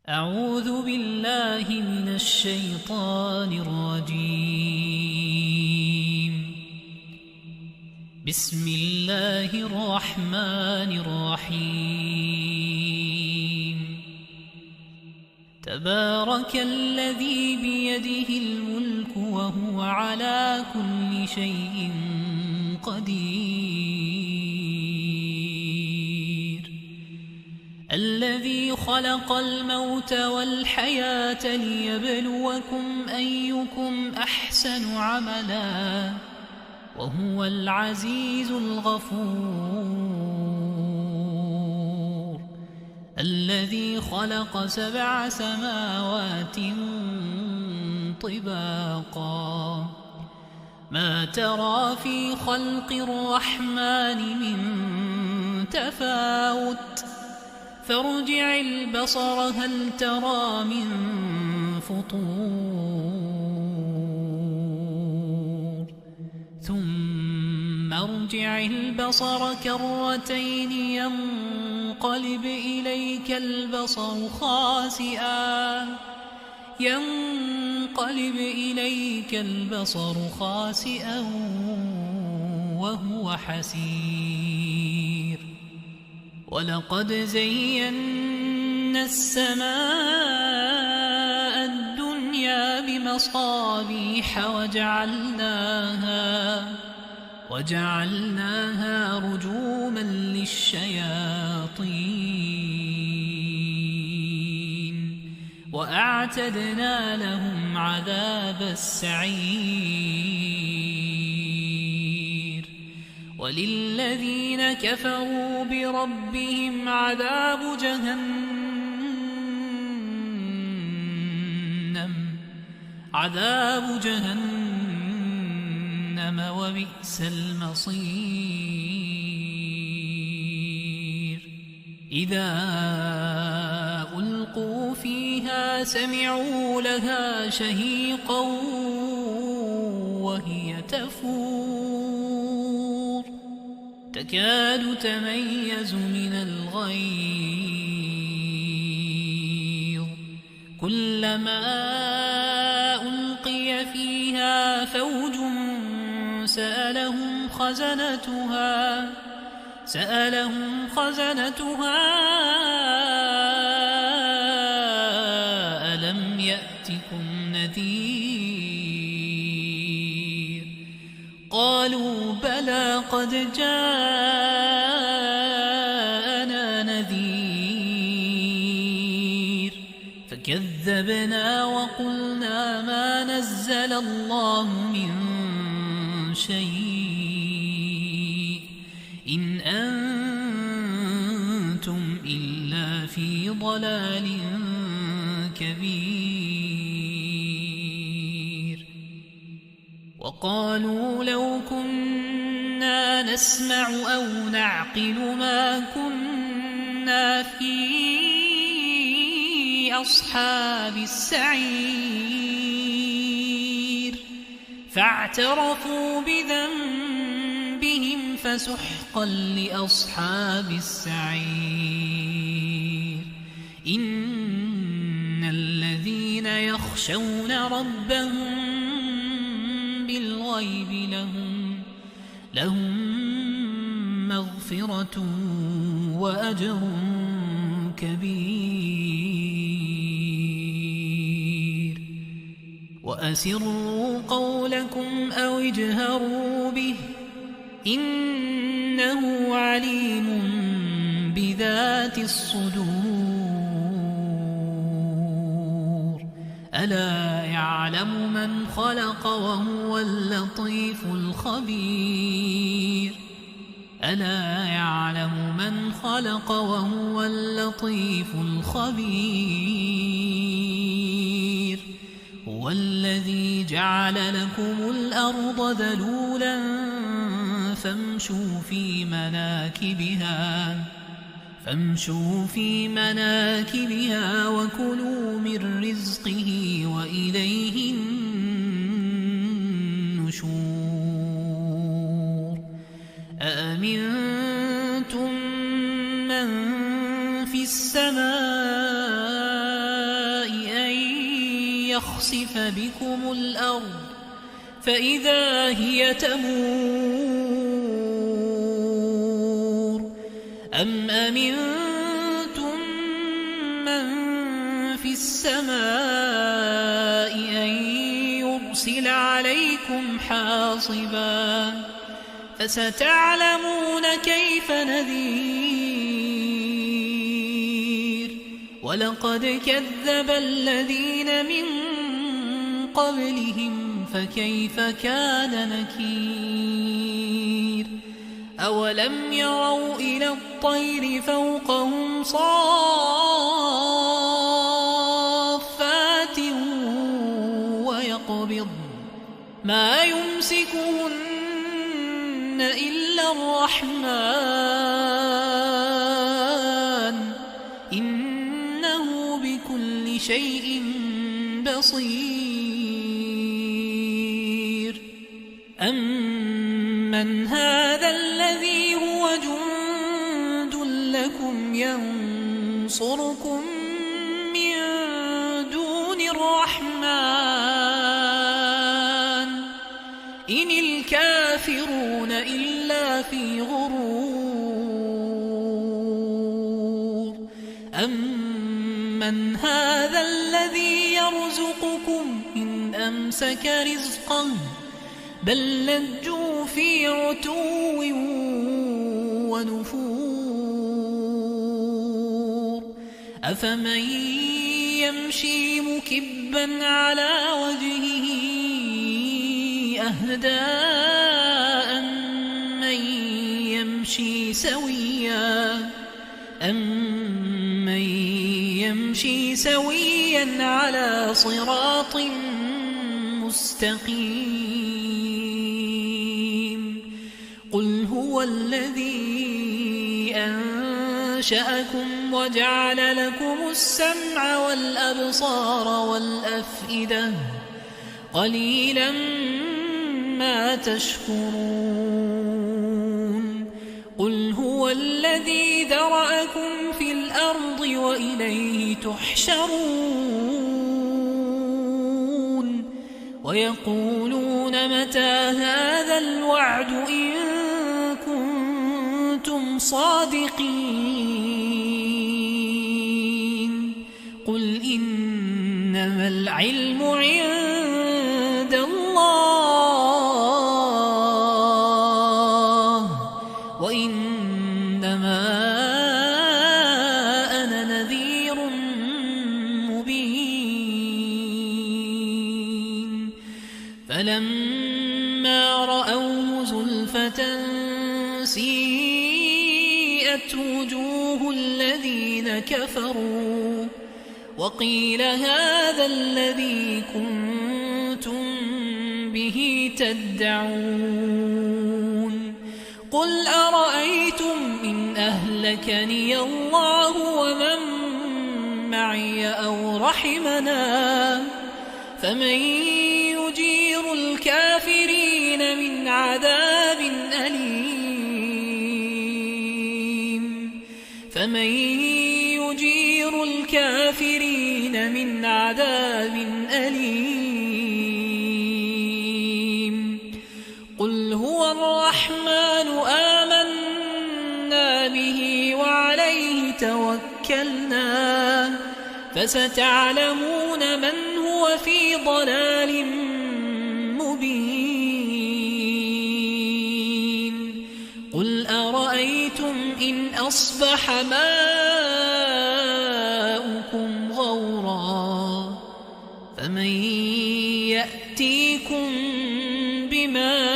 أعوذ بالله من الشيطان الرجيم. بسم الله الرحمن الرحيم. تبارك الذي بيده الملك وهو على كل شيء قدير. الذي خلق الموت والحياة ليبلوكم أيكم أحسن عملا وهو العزيز الغفور. الذي خلق 7 سماوات طباقا ما ترى في خلق الرحمن من تفاوت فارجع البصر هل ترى من فطور ثم ارجع البصر كرتين ينقلب إليك البصر خاسئا وهو حسير. ولقد زينا السماء الدنيا بمصابيح وجعلناها رجوما للشياطين وأعتدنا لهم عذاب السعير. وللذين كفروا بربهم عذاب جهنم وبئس المصير. إذا ألقوا فيها سمعوا لها شهيقا وهي تفور تكاد تميز من الغيظ. كلما ألقي فيها فوج سألهم خزنتها ألم يأتكم نذير؟ قالوا بلى قد جاءنا نذير فكذبنا وقلنا ما نزل الله من شيء إن أنتم إلا في ضلال كبير. وقالوا لو كنا نسمع أو نعقل ما كنا في أصحاب السعير فاعترفوا بذنبهم فسحقا لأصحاب السعير. إن الذين يخشون ربهم بالغيب لهم مغفرة وأجر كبير. وأسروا قولكم أو اجهروا به إنه عليم بذات الصدور. ألا يعلم من خلق وهو اللطيف الخبير. هو الذي جعل لكم الأرض ذلولا فامشوا في مناكبها وكلوا من رزقه وإليه النشور. أأمنتم من في السماء يخسف بكم الأرض فإذا هي تمور أم أمنتم من في السماء أن يرسل عليكم حاصبا فستعلمون كيف نذير ولقد كذب الذين من قبلهم فكيف كان نكير أولم يروا إلى الطير فوقهم صافات ويقبض ما يمسكهن إلا الرحمن إنه بكل شيء بصير أمن هذا الذي هو جند لكم ينصركم من دون الرحمن إن الكافرون إلا في غرور أمن هذا الذي يرزقكم إن أمسك رزقه بل لجوا في عتو ونفور أفمن يمشي مكبا على وجهه أهدى أمن يمشي سويا على صراط مستقيم قل هو الذي أنشأكم وجعل لكم السمع والأبصار والأفئدة قليلا ما تشكرون قل هو الذي ذرأكم في الأرض وإليه تحشرون ويقولون متى هذا الوعد إن كنتم صادقين قل إنما العلم عند الله وإنما أنا نذير مبين فلما رأوه زلفة سيئت وجوه الذين كفروا وقيل هذا الذي كنتم به تدعون قل أرأيتم إن أهلكني الله ومن معي أو رحمنا فمن يجير الكافرين من عذاب أليم فمن يجير الكافرين من عذاب أليم قل هو الرحمن آمنا به وعليه توكلنا فستعلمون من هو في ضلال مبين قل أرأيتم إن أصبح ماؤكم غورا فمن يأتيكم بماء